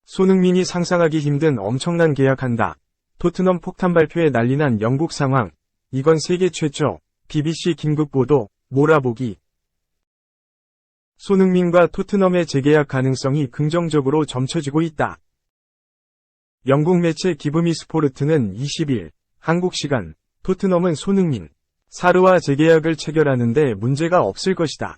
손흥민이 상상하기 힘든 엄청난 계약한다. 토트넘 폭탄 발표에 난리난 영국 상황. 이건 세계 최초. BBC 긴급 보도. 몰아보기. 손흥민과 토트넘의 재계약 가능성이 긍정적으로 점쳐지고 있다. 영국 매체 기브미 스포르트는 20일 한국 시간 토트넘은 손흥민, 사르와 재계약을 체결하는데 문제가 없을 것이다.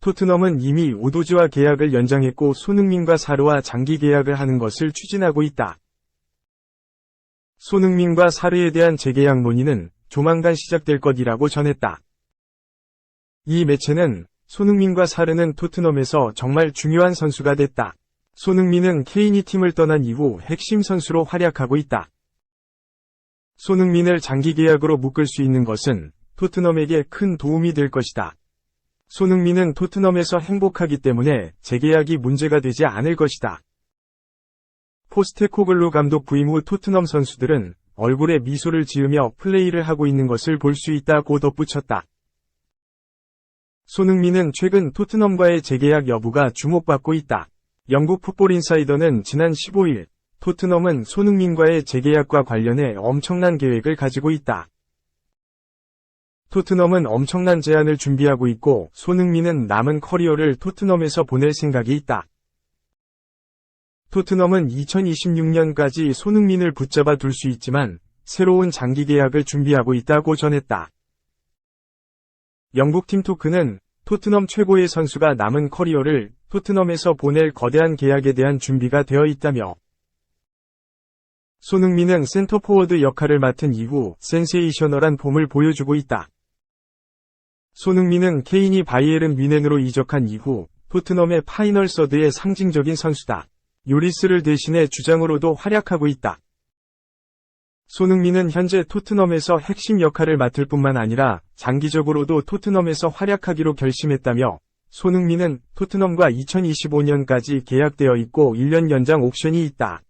토트넘은 이미 오도지와 계약을 연장했고 손흥민과 사르와 장기 계약을 하는 것을 추진하고 있다. 손흥민과 사르에 대한 재계약 논의는 조만간 시작될 것이라고 전했다. 이 매체는 손흥민과 사르는 토트넘에서 정말 중요한 선수가 됐다. 손흥민은 케인이 팀을 떠난 이후 핵심 선수로 활약하고 있다. 손흥민을 장기 계약으로 묶을 수 있는 것은 토트넘에게 큰 도움이 될 것이다. 손흥민은 토트넘에서 행복하기 때문에 재계약이 문제가 되지 않을 것이다. 포스테코글루 감독 부임 후 토트넘 선수들은 얼굴에 미소를 지으며 플레이를 하고 있는 것을 볼 수 있다고 덧붙였다. 손흥민은 최근 토트넘과의 재계약 여부가 주목받고 있다. 영국 풋볼 인사이더는 지난 15일 토트넘은 손흥민과의 재계약과 관련해 엄청난 계획을 가지고 있다. 토트넘은 엄청난 제안을 준비하고 있고 손흥민은 남은 커리어를 토트넘에서 보낼 생각이 있다. 토트넘은 2026년까지 손흥민을 붙잡아 둘 수 있지만 새로운 장기 계약을 준비하고 있다고 전했다. 영국 팀토크는 토트넘 최고의 선수가 남은 커리어를 토트넘에서 보낼 거대한 계약에 대한 준비가 되어 있다며 손흥민은 센터포워드 역할을 맡은 이후 센세이셔널한 폼을 보여주고 있다. 손흥민은 케인이 바이에른 뮌헨으로 이적한 이후 토트넘의 파이널 서드의 상징적인 선수다. 요리스를 대신해 주장으로도 활약하고 있다. 손흥민은 현재 토트넘에서 핵심 역할을 맡을 뿐만 아니라 장기적으로도 토트넘에서 활약하기로 결심했다며 손흥민은 토트넘과 2025년까지 계약되어 있고 1년 연장 옵션이 있다.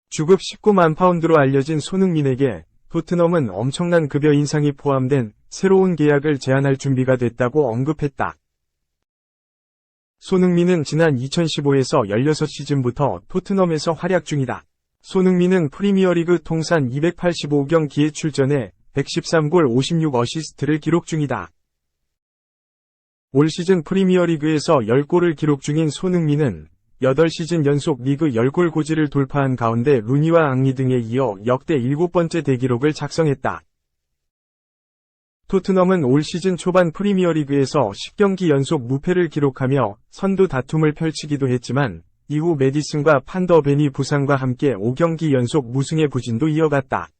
주급 19만 파운드로 알려진 손흥민에게 토트넘은 엄청난 급여 인상이 포함된 새로운 계약을 제안할 준비가 됐다고 언급했다. 손흥민은 지난 2015에서 16시즌부터 토트넘에서 활약 중이다. 손흥민은 프리미어리그 통산 285경기에 출전해 113골 56어시스트를 기록 중이다. 올 시즌 프리미어리그에서 10골을 기록 중인 손흥민은 8시즌 연속 리그 10골 고지를 돌파한 가운데 루니와 앙리 등에 이어 역대 7번째 대기록을 작성했다. 토트넘은 올 시즌 초반 프리미어리그에서 10경기 연속 무패를 기록하며 선두 다툼을 펼치기도 했지만 이후 메디슨과 판더벤이 부상과 함께 5경기 연속 무승의 부진도 이어갔다.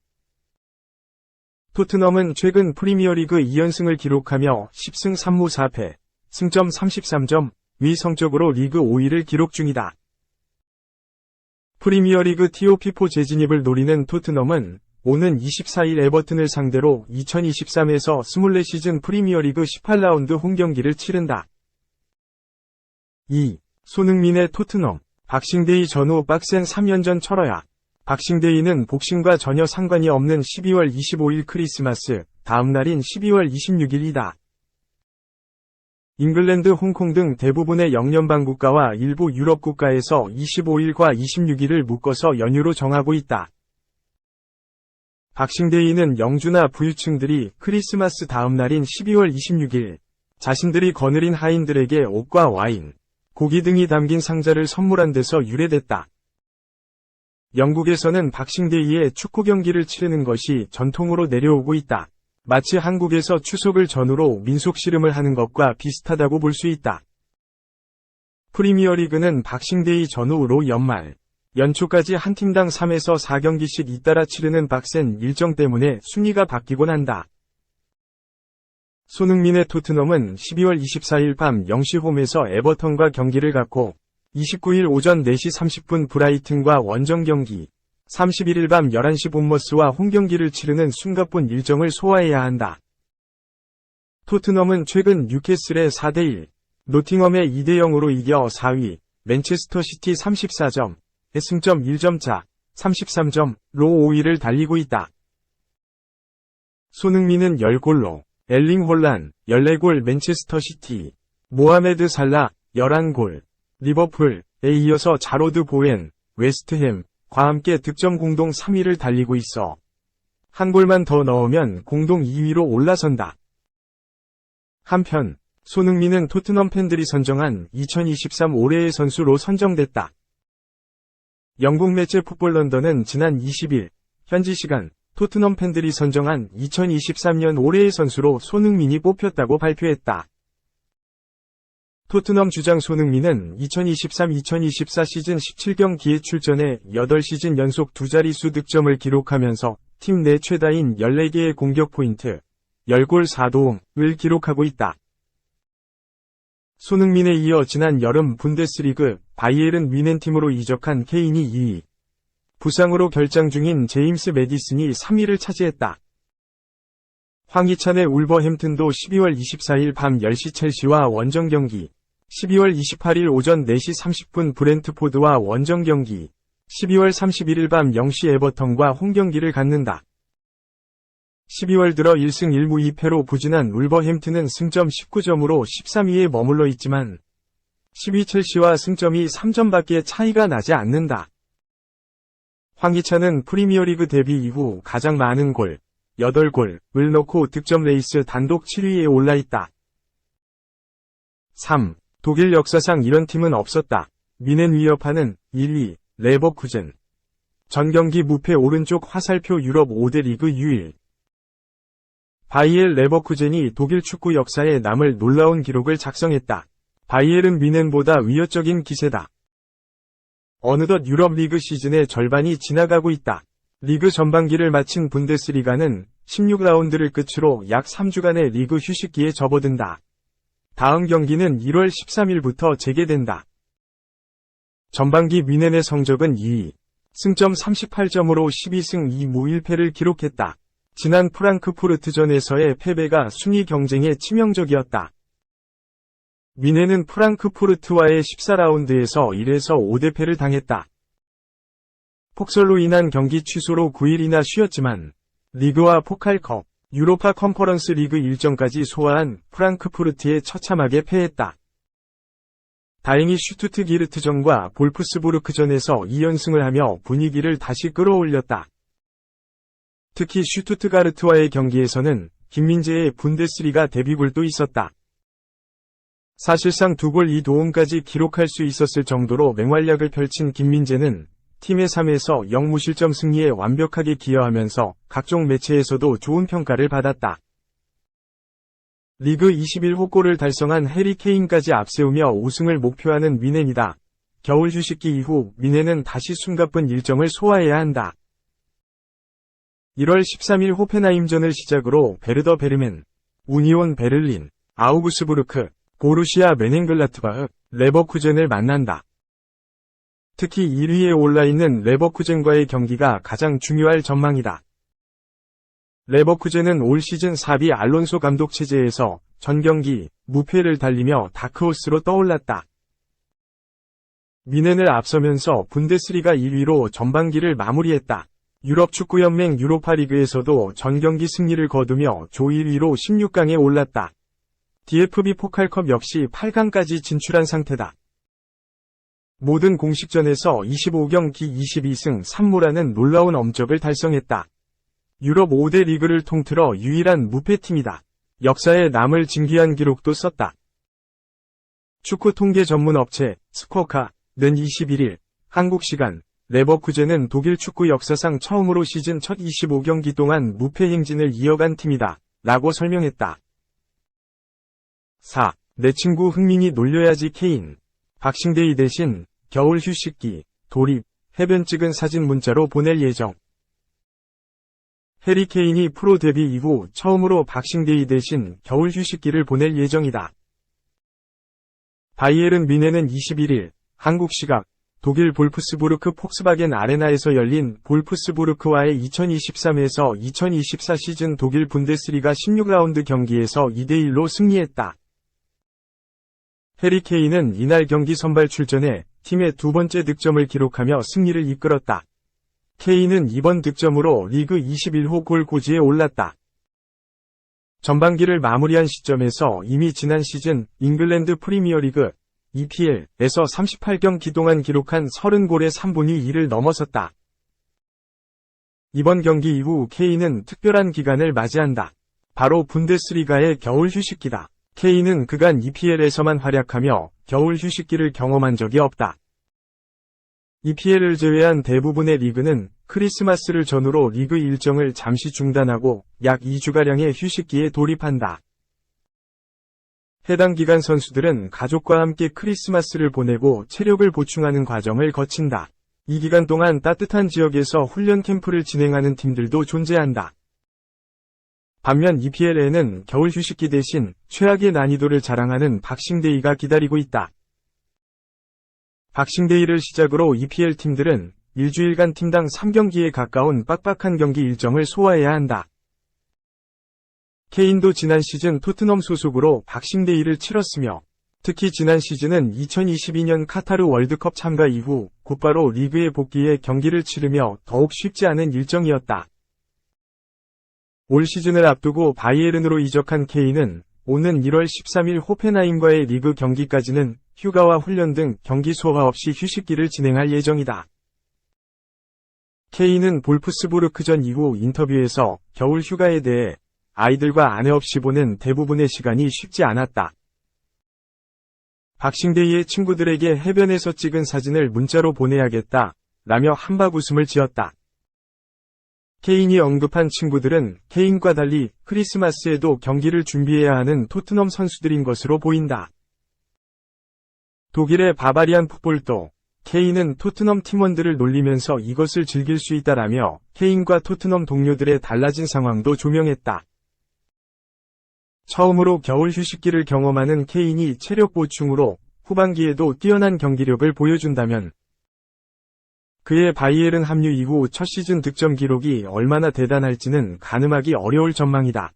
토트넘은 최근 프리미어리그 2연승을 기록하며 10승 3무 4패, 승점 33점, 위 성적으로 리그 5위를 기록 중이다. 프리미어리그 TOP4 재진입을 노리는 토트넘은 오는 24일 에버튼을 상대로 2023에서 24시즌 프리미어리그 18라운드 홈경기를 치른다. 2. 손흥민의 토트넘. 박싱데이 전후 빡센 3연전 철어야. 박싱데이는 복싱과 전혀 상관이 없는 12월 25일 크리스마스, 다음 날인 12월 26일이다. 잉글랜드, 홍콩 등 대부분의 영연방 국가와 일부 유럽 국가에서 25일과 26일을 묶어서 연휴로 정하고 있다. 박싱데이는 영주나 부유층들이 크리스마스 다음 날인 12월 26일, 자신들이 거느린 하인들에게 옷과 와인, 고기 등이 담긴 상자를 선물한 데서 유래됐다. 영국에서는 박싱데이에 축구 경기를 치르는 것이 전통으로 내려오고 있다. 마치 한국에서 추석을 전후로 민속 씨름을 하는 것과 비슷하다고 볼 수 있다. 프리미어리그는 박싱데이 전후로 연말, 연초까지 한 팀당 3에서 4경기씩 잇따라 치르는 빡센 일정 때문에 순위가 바뀌곤 한다. 손흥민의 토트넘은 12월 24일 밤 0시 홈에서 에버턴과 경기를 갖고 29일 오전 4시 30분 브라이튼과 원정 경기, 31일 밤 11시 본머스와 홈경기를 치르는 숨가쁜 일정을 소화해야 한다. 토트넘은 최근 뉴캐슬의 4대1, 노팅엄의 2대0으로 이겨 4위, 맨체스터 시티 34점, 승점 1점 차, 33점로 5위를 달리고 있다. 손흥민은 10골로, 엘링 홀란 14골 맨체스터 시티, 모하메드 살라 11골, 리버풀에 이어서 자로드 보웬, 웨스트햄과 함께 득점 공동 3위를 달리고 있어 한 골만 더 넣으면 공동 2위로 올라선다. 한편 손흥민은 토트넘 팬들이 선정한 2023 올해의 선수로 선정됐다. 영국 매체 풋볼 런던은 지난 20일 현지 시간 토트넘 팬들이 선정한 2023년 올해의 선수로 손흥민이 뽑혔다고 발표했다. 토트넘 주장 손흥민은 2023-2024 시즌 17경기에 출전해 8시즌 연속 두 자릿수 득점을 기록하면서 팀 내 최다인 14개의 공격 포인트, 10골 4도움을 기록하고 있다. 손흥민에 이어 지난 여름 분데스리그 바이에른 뮌헨팀으로 이적한 케인이 2위, 부상으로 결장 중인 제임스 매디슨이 3위를 차지했다. 황희찬의 울버햄튼도 12월 24일 밤 10시 첼시와 원정 경기, 12월 28일 오전 4시 30분 브렌트포드와 원정 경기, 12월 31일 밤 0시 에버턴과 홈경기를 갖는다. 12월 들어 1승 1무 2패로 부진한 울버햄튼은 승점 19점으로 13위에 머물러 있지만 10위 첼시와 승점이 3점밖에 차이가 나지 않는다. 황희찬은 프리미어리그 데뷔 이후 가장 많은 골, 8골을 넣고 득점 레이스 단독 7위에 올라있다. 3. 독일 역사상 이런 팀은 없었다. 뮌헨 위협하는 1위 레버쿠젠. 전경기 무패 오른쪽 화살표 유럽 5대 리그 유일. 바이엘 레버쿠젠이 독일 축구 역사에 남을 놀라운 기록을 작성했다. 바이엘은 뮌헨보다 위협적인 기세다. 어느덧 유럽 리그 시즌의 절반이 지나가고 있다. 리그 전반기를 마친 분데스리가는 16라운드를 끝으로 약 3주간의 리그 휴식기에 접어든다. 다음 경기는 1월 13일부터 재개된다. 전반기 뮌헨의 성적은 2위, 승점 38점으로 12승 2무 1패를 기록했다. 지난 프랑크푸르트전에서의 패배가 순위 경쟁에 치명적이었다. 뮌헨은 프랑크푸르트와의 14라운드에서 1에서 5대 패를 당했다. 폭설로 인한 경기 취소로 9일이나 쉬었지만 리그와 포칼컵, 유로파 컨퍼런스 리그 일정까지 소화한 프랑크푸르트에 처참하게 패했다. 다행히 슈투트기르트전과 볼프스부르크전에서 2연승을 하며 분위기를 다시 끌어올렸다. 특히 슈투트가르트와의 경기에서는 김민재의 분데스리가 데뷔골도 있었다. 사실상 2골 2도움까지 기록할 수 있었을 정도로 맹활약을 펼친 김민재는 팀의 3에서 0 무실점 승리에 완벽하게 기여하면서 각종 매체에서도 좋은 평가를 받았다. 리그 21호 골을 달성한 해리 케인까지 앞세우며 우승을 목표하는 뮌헨이다. 겨울 휴식기 이후 뮌헨은 다시 숨가쁜 일정을 소화해야 한다. 1월 13일 호펜하임전을 시작으로 베르더 베르멘, 우니온 베를린, 아우구스부르크, 보루시아 멘헨글라트바흐, 레버쿠젠을 만난다. 특히 1위에 올라있는 레버쿠젠과의 경기가 가장 중요할 전망이다. 레버쿠젠은 올 시즌 4비 알론소 감독 체제에서 전경기 무패를 달리며 다크호스로 떠올랐다. 뮌헨을 앞서면서 분데스리가 1위로 전반기를 마무리했다. 유럽축구연맹 유로파리그에서도 전경기 승리를 거두며 조 1위로 16강에 올랐다. DFB 포칼컵 역시 8강까지 진출한 상태다. 모든 공식전에서 25경기 22승 3무라는 놀라운 엄적을 달성했다. 유럽 5대 리그를 통틀어 유일한 무패팀이다. 역사에 남을 진귀한 기록도 썼다. 축구 통계 전문 업체 스코카는 21일 한국 시간 레버쿠젠은 독일 축구 역사상 처음으로 시즌 첫 25경기 동안 무패 행진을 이어간 팀이다. 라고 설명했다. 4. 내 친구 흥민이 놀려야지 케인. 박싱데이 대신 겨울 휴식기, 돌입, 해변 찍은 사진 문자로 보낼 예정. 해리 케인이 프로 데뷔 이후 처음으로 박싱데이 대신 겨울 휴식기를 보낼 예정이다. 바이에른 뮌헨은 21일 한국 시각 독일 볼프스부르크 폭스바겐 아레나에서 열린 볼프스부르크와의 2023에서 2024 시즌 독일 분데스리가 16라운드 경기에서 2대1로 승리했다. 해리 케인은 이날 경기 선발 출전해 팀의 두 번째 득점을 기록하며 승리를 이끌었다. 케인은 이번 득점으로 리그 21호 골 고지에 올랐다. 전반기를 마무리한 시점에서 이미 지난 시즌 잉글랜드 프리미어리그 EPL에서 38경기 동안 기록한 30골의 3분의 2를 넘어섰다. 이번 경기 이후 케인은 특별한 기간을 맞이한다. 바로 분데스리가의 겨울 휴식기다. 케인은 그간 EPL에서만 활약하며 겨울 휴식기를 경험한 적이 없다. EPL을 제외한 대부분의 리그는 크리스마스를 전후로 리그 일정을 잠시 중단하고 약 2주가량의 휴식기에 돌입한다. 해당 기간 선수들은 가족과 함께 크리스마스를 보내고 체력을 보충하는 과정을 거친다. 이 기간 동안 따뜻한 지역에서 훈련 캠프를 진행하는 팀들도 존재한다. 반면 EPL에는 겨울 휴식기 대신 최악의 난이도를 자랑하는 박싱데이가 기다리고 있다. 박싱데이를 시작으로 EPL 팀들은 일주일간 팀당 3경기에 가까운 빡빡한 경기 일정을 소화해야 한다. 케인도 지난 시즌 토트넘 소속으로 박싱데이를 치렀으며 특히 지난 시즌은 2022년 카타르 월드컵 참가 이후 곧바로 리그에 복귀해 경기를 치르며 더욱 쉽지 않은 일정이었다. 올 시즌을 앞두고 바이에른으로 이적한 케인은 오는 1월 13일 호펜하임과의 리그 경기까지는 휴가와 훈련 등 경기 소화 없이 휴식기를 진행할 예정이다. 케인은 볼프스부르크전 이후 인터뷰에서 겨울 휴가에 대해 아이들과 아내 없이 보낸 대부분의 시간이 쉽지 않았다. 박싱데이의 친구들에게 해변에서 찍은 사진을 문자로 보내야겠다 라며 한박 웃음을 지었다. 케인이 언급한 친구들은 케인과 달리 크리스마스에도 경기를 준비해야 하는 토트넘 선수들인 것으로 보인다. 독일의 바바리안 풋볼도 케인은 토트넘 팀원들을 놀리면서 이것을 즐길 수 있다라며 케인과 토트넘 동료들의 달라진 상황도 조명했다. 처음으로 겨울 휴식기를 경험하는 케인이 체력 보충으로 후반기에도 뛰어난 경기력을 보여준다면 그의 바이에른 합류 이후 첫 시즌 득점 기록이 얼마나 대단할지는 가늠하기 어려울 전망이다.